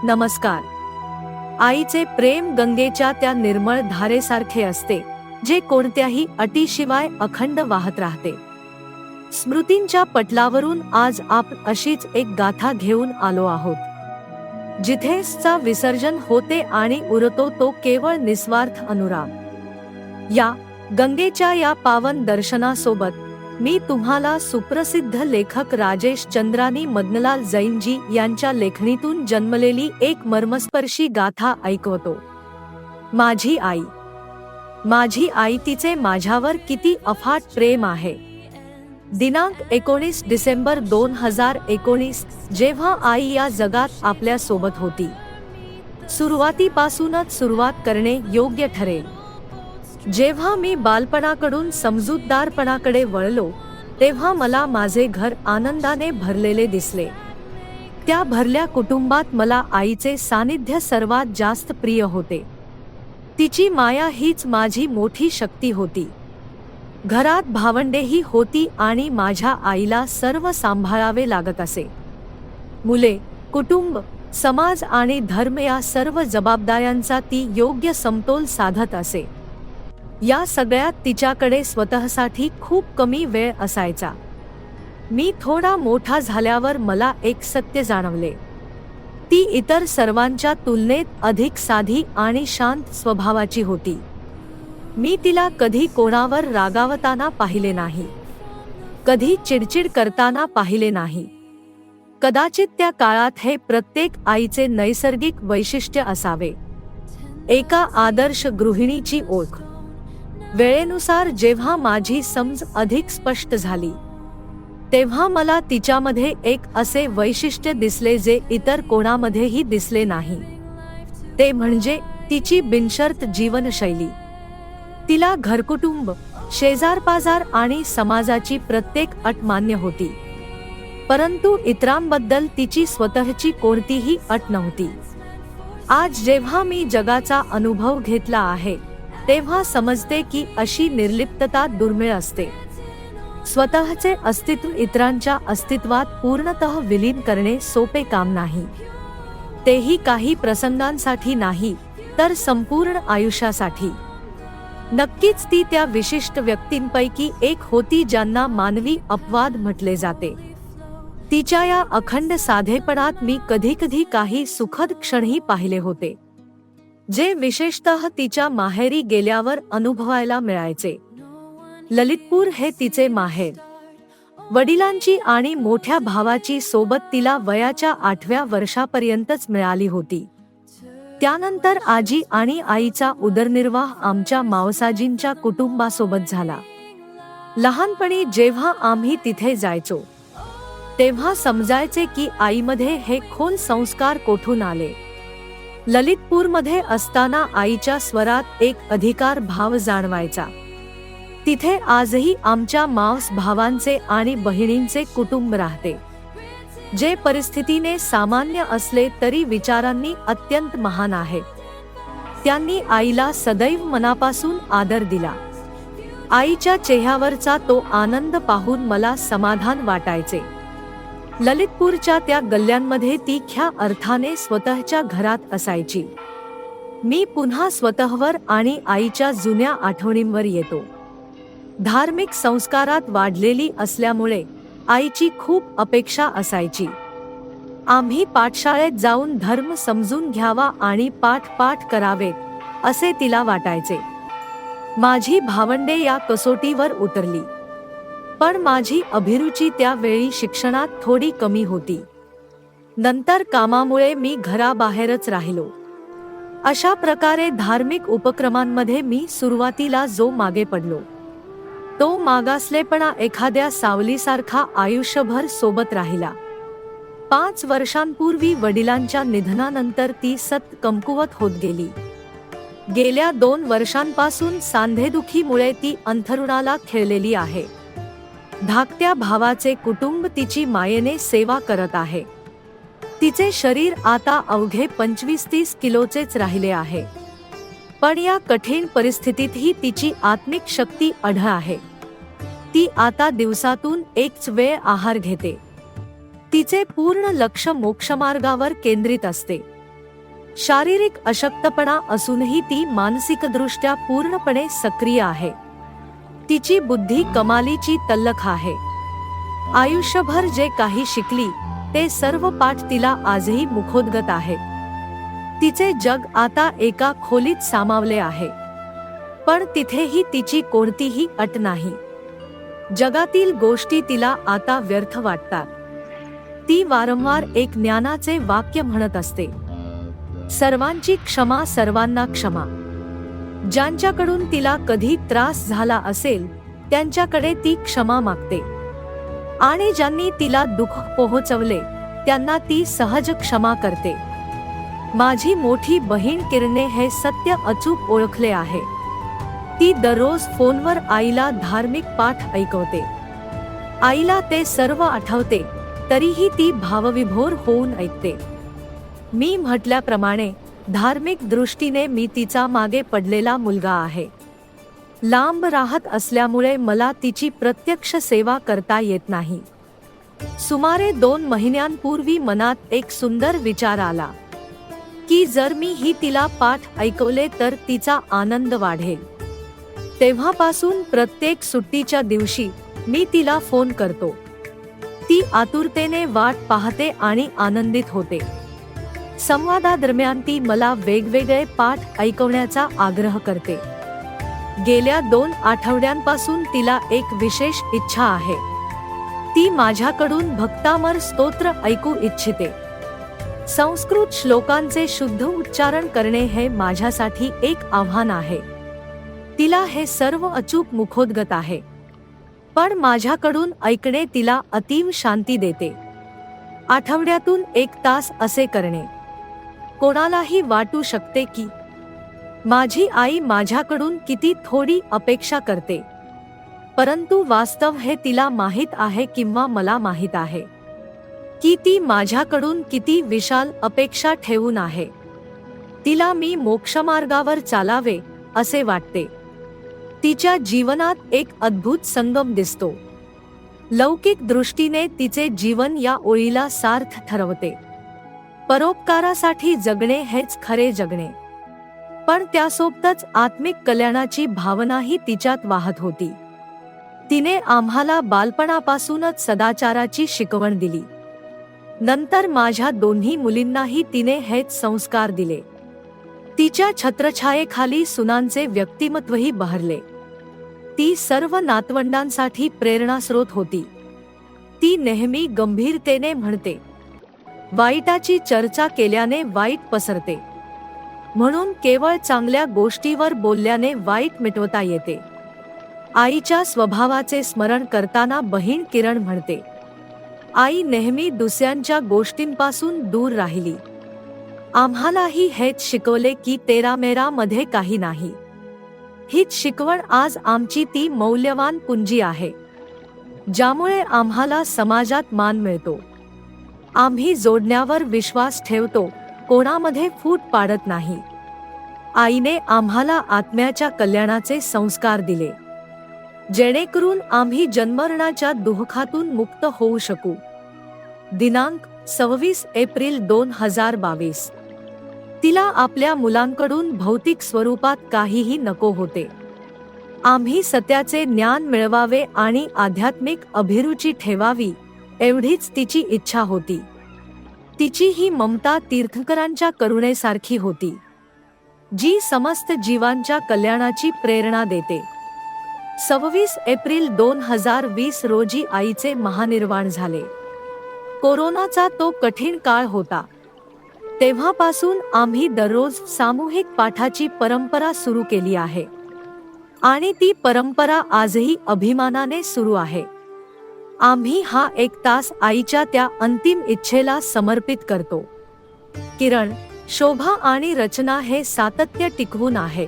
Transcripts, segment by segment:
नमस्कार. आईचे प्रेम गंगेच्या त्या निर्मळ धारेसारखे असते, जे कोणत्याही अटीशिवाय अखंड वाहत राहते. स्मृतींच्या पटलावरून आज आपण अशीच एक गाथा घेऊन आलो आहोत, जिथे चा विसर्जन होते आणि उरतो तो केवळ निस्वार्थ अनुराग. या गंगेच्या या पावन दर्शनासोबत मी तुम्हाला सुप्रसिद्ध लेखक राजेश चंद्रानी मदनलाल जैनजी यांच्या लेखणीतून जन्मलेली एक मर्मस्पर्शी गाथा ऐकवतो. माझी आई. माझी आई, तिचे माझ्यावर किती अफाट प्रेम आहे. दिनांक 19 डिसेंबर 2019, जेव्हा आई या जगात आपल्या सोबत होती. सुरुवातीपासूनच सुरुवात करणे योग्य ठरेल. जेव्हा मी बालपणाकडून समजूतदारपणाकडे वळलो, तेव्हा मला माझे घर आनंदाने भरलेले दिसले. त्या भरल्या कुटुंबात मला आईचे सानिध्य सर्वात जास्त प्रिय होते. तिची माया हीच माझी मोठी शक्ती होती. घरात भावंडेही होती आणि माझ्या आईला सर्व सांभाळावे लागत असे. मुले, कुटुंब, समाज आणि धर्म या सर्व जबाबदाऱ्यांचा ती योग्य समतोल साधत असे. या सगळ्यात तिच्याकडे स्वतःसाठी खूप कमी वेळ असायचा. मी थोडा मोठा झाल्यावर मला एक सत्य जाणवले. ती इतर सर्वांच्या तुलनेत अधिक साधी आणि शांत स्वभावाची होती. मी तिला कधी कोणावर रागावताना पाहिले नाही, कधी चिडचिड करताना पाहिले नाही. कदाचित त्या काळात हे प्रत्येक आईचे नैसर्गिक वैशिष्ट्य असावे, एका आदर्श गृहिणीची ओळख. वेळेनुसार जेव्हा माझी समज अधिक स्पष्ट झाली, तेव्हा मला तिच्यामध्ये एक असे वैशिष्ट्य दिसले जे इतर कोणामध्येही दिसले नाही. ते म्हणजे तिची बिनशर्त जीवनशैली. तिला घरकुटुंब, शेजारपाजार आणि समाजाची प्रत्येक अट मान्य होती, परंतु इतरांबद्दल तिची स्वतःची कोणतीही अट नव्हती. आज जेव्हा मी जगाचा अनुभव घेतला आहे, तेव्हा समजते की अशी निर्लिप्तता दुर्मिळ असते. स्वतःचे अस्तित्व इतरांच्या अस्तित्वात पूर्णतः विलीन करणे सोपे काम नाही, तेही काही प्रसंगांसाठी नाही, तर संपूर्ण आयुष्यासाठी. नक्कीच ती त्या विशिष्ट व्यक्तींपैकी एक होती ज्यांना मानवी अपवाद म्हटले जाते. तिच्या या अखंड साधेपणात मी कधीकधी काही सुखद क्षणही पाहिले होते, जे विशेषतः तिच्या माहेरी गेल्यावर अनुभवायला मिळायचे. ललितपूर हे तिचे माहेर. वडिलांची आणि मोठ्या भावाची सोबत तिला वयाच्या 8व्या वर्षापर्यंतच मिळाली होती. त्यानंतर आजी आणि आईचा उदरनिर्वाह आमच्या मावसाजींच्या कुटुंबासोबत झाला. लहानपणी जेव्हा आम्ही तिथे जायचो, तेव्हा समजायचे की आईमध्ये हे खोल संस्कार कोठून आले. ललितपूरमध्ये असताना आईच्या स्वरात एक अधिकार भाव जाणवायचा. तिथे आजही आमच्या मावस भावांचे आणि बहिणींचे कुटुंब राहते, जे परिस्थितीने सामान्य असले तरी विचारांनी अत्यंत महान आहे. त्यांनी आईला सदैव मनापासून आदर दिला. आईच्या चेहऱ्यावरचा तो आनंद पाहून मला समाधान वाटायचे. ललितपूरच्या त्या गल्ल्यांमध्ये ती खऱ्या अर्थाने स्वतःच्या घरात असायची. मी पुन्हा स्वतःवर आणि आईच्या जुन्या आठवणींवर येतो. धार्मिक संस्कारात वाढलेली असल्यामुळे आईची खूप अपेक्षा असायची. आम्ही पाठशाळेत जाऊन धर्म समजून घ्यावा आणि पाठ करावेत, असे तिला वाटायचे. माझी भावंडे या कसोटीवर उतरली, पण माझी अभिरुची त्यावेळी शिक्षणात थोडी कमी होती. नंतर कामामुळे मी घराबाहेरच राहिलो. अशा प्रकारे धार्मिक उपक्रमांमध्ये मी सुरुवातीला जो मागे पडलो, तो मागासलेपणा एखाद्या सावलीसारखा आयुष्यभर सोबत राहिला. 5 वर्षांपूर्वी वडिलांच्या निधनानंतर ती कमकुवत होत गेली. गेल्या 2 वर्षांपासून सांधेदुखीमुळे ती अंथरुणाला खिळलेली आहे. धाकट्या भावाचे कुटुंब तिची मायेने सेवा करत आहे. तिचे शरीर आता अवघे 25-30 किलोचेच राहिले आहे, पण या कठीण परिस्थितीतही तिची आत्मिक शक्ती अढळ आहे. ती आता दिवसातून एकच वेळ आहार घेते. तिचे पूर्ण लक्ष मोक्षमार्गावर केंद्रित असते. शारीरिक अशक्तपणा असूनही ती मानसिकदृष्ट्या पूर्णपणे सक्रिय आहे. तिची बुद्धी कमालीची तल्लख आहे. आयुष्यभर जे काही शिकली ते सर्व पाठ तिला आजही मुखोद्गत आहेत. तिचे जग आता एका खोलीत सामावले आहे, पण तिथेही तिची कोणतीही अट नाही. जगातील गोष्टी तिला आता व्यर्थ वाटतात. ती वारंवार एक ज्ञानाचे वाक्य म्हणत असते, सर्वांची क्षमा, सर्वांना क्षमा. ज्यांच्याकडून तिला कधी त्रास झाला असेल त्यांच्याकडे ती क्षमा मागते, आणि ज्यांनी तिला दुःख पोहोचवले त्यांना ती सहज क्षमा करते. माझी मोठी बहीण किरणे हे सत्य अचूक ओळखले आहे. ती दररोज फोनवर आईला धार्मिक पाठ ऐकवते. आईला ते सर्व आठवते, तरीही ती भावविभोर होऊन ऐकते. मी म्हटल्याप्रमाणे धार्मिक दृष्टीने मी तिचा मागे पडलेला मुलगा आहे. लांब राहत असल्यामुळे मला तिची प्रत्यक्ष सेवा करता येत नाही. सुमारे 2 महिन्यांपूर्वी मनात एक सुंदर विचार आला की जर मी ही तिला पाठ ऐकवले तर तिचा आनंद वाढेल. तेव्हापासून प्रत्येक सुट्टीच्या दिवशी मी तिला फोन करतो. ती आतुरतेने वाट पाहते आणि आनंदित होते. संवादादरम्यान ती मला वेगवेगळे पाठ ऐकवण्याचा आग्रह करते. गेल्या 2 आठवड्यांपासून तिला एक विशेष इच्छा आहे. ती माझ्याकडून भक्तामर स्तोत्र ऐकू इच्छिते. संस्कृत श्लोकांचे शुद्ध उच्चारण करणे हे माझ्यासाठी एक आव्हान आहे. तिला हे सर्व अचूक मुखोद्गत आहे, पण माझ्याकडून ऐकणे तिला अतीव शांती देते. आठवड्यातून 1 तास असे करणे कोणालाही वाटू शकते की माझी आई माझ्याकडून किती थोडी अपेक्षा करते, परंतु वास्तव हे तिला माहीत आहे किंवा मला माहीत आहे की ती माझ्याकडून किती विशाल अपेक्षा ठेवून आहे. तिला मी मोक्षमार्गावर चालावे असे वाटते. तिच्या जीवनात एक अद्भुत संगम दिसतो. लौकिक दृष्टीने तिचे जीवन या ओळीला सार्थ ठरवते. परोपकारासाठी जगणे हेच खरे जगणे. पण त्यासोबतच आत्मिक कल्याणाची भावनाही तिच्यात वाहत होती. तिने आम्हाला बालपणापासूनच सदाचाराची शिकवण दिली. नंतर माझ्या दोन्ही मुलींनाही तिने हेच संस्कार दिले. तिच्या छत्रछायेखाली सुनांचे व्यक्तिमत्वही बहरले. ती सर्व नातवंडांसाठी प्रेरणास्रोत होती. ती नेहमी गंभीरतेने म्हणते, वाईटाची चर्चा केल्याने वाईट पसरते, म्हणून केवळ चांगल्या गोष्टीवर बोलल्याने वाईट मिटवता येते. आईच्या स्वभावाचे स्मरण करताना बहीण किरण म्हणते, आई नेहमी दुसऱ्यांच्या गोष्टींपासून दूर राहिली. आम्हालाही हेच शिकवले की तेरामेरा मध्ये काही नाही. हीच शिकवण आज आमची ती मौल्यवान पुंजी आहे, ज्यामुळे आम्हाला समाजात मान मिळतो. आम्ही जोडण्यावर विश्वास ठेवतो, कोणामध्ये फूट पाडत नाही. आईने आम्हाला आत्म्याच्या कल्याणाचे संस्कार दिले, जेणेकरून आम्ही जन्मरणाच्या दुःखातून मुक्त होऊ शकू. दिनांक 26 एप्रिल 2022. तिला आपल्या मुलांकडून भौतिक स्वरूपात काहीही नको होते. आम्ही सत्याचे ज्ञान मिळवावे आणि आध्यात्मिक अभिरुची ठेवावी एवढीच तिची इच्छा होती. तिची ही ममता तीर्थंकरांच्या करुणेसारखी होती, जी समस्त जीवांच्या कल्याणाची प्रेरणा देते. 26 एप्रिल 2020 रोजी आईचे महानिर्वाण झाले. कोरोनाचा तो कठीण काळ होता. तेव्हापासून आम्ही दररोज सामूहिक पाठाची परंपरा सुरू केली आहे, आणि ती परंपरा आजही अभिमानाने सुरू आहे. आम्ही हा 1 तास आईच्या त्या अंतिम इच्छेला समर्पित करतो. किरण, शोभा आणि रचना हे सातत्य टिकवून आहे.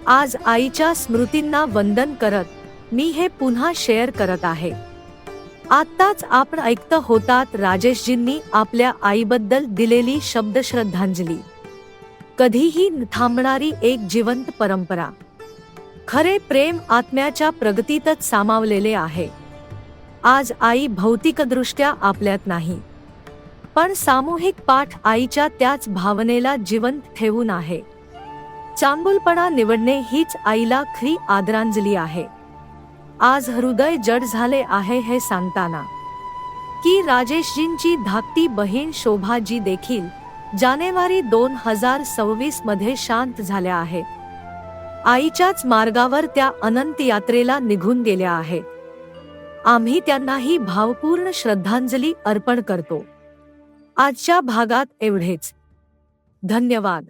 आज आईच्या स्मृतींना वंदन करत मी हे पुन्हा शेअर करत आहे. आत्ताच आपण ऐकत होतात राजेशजींनी आपल्या आईबद्दल दिलेली शब्द श्रद्धांजली. कधीही न थांबणारी एक जिवंत परंपरा. खरे प्रेम आत्म्याच्या प्रगतीतच सामावलेले आहे. आज आई भौतिकदृष्ट्या आपल्यात नाही, पण सामूहिक पाठ आईच्या त्याच भावनेला जिवंत ठेवून आहे. चांगुलपणा निवडणे हीच आईला खरी आदरांजली आहे. आज हृदय जड झाले आहे हे सांगताना की राजेशजींची धाकटी बहीण शोभाजी देखील जानेवारी 2026 मध्ये शांत झाल्या आहेत. आईच्याच मार्गावर त्या अनंत यात्रेला निघून गेल्या आहेत. आम्ही त्यांनाही भावपूर्ण श्रद्धांजली अर्पण करतो. आजच्या भागात एवढेच. धन्यवाद.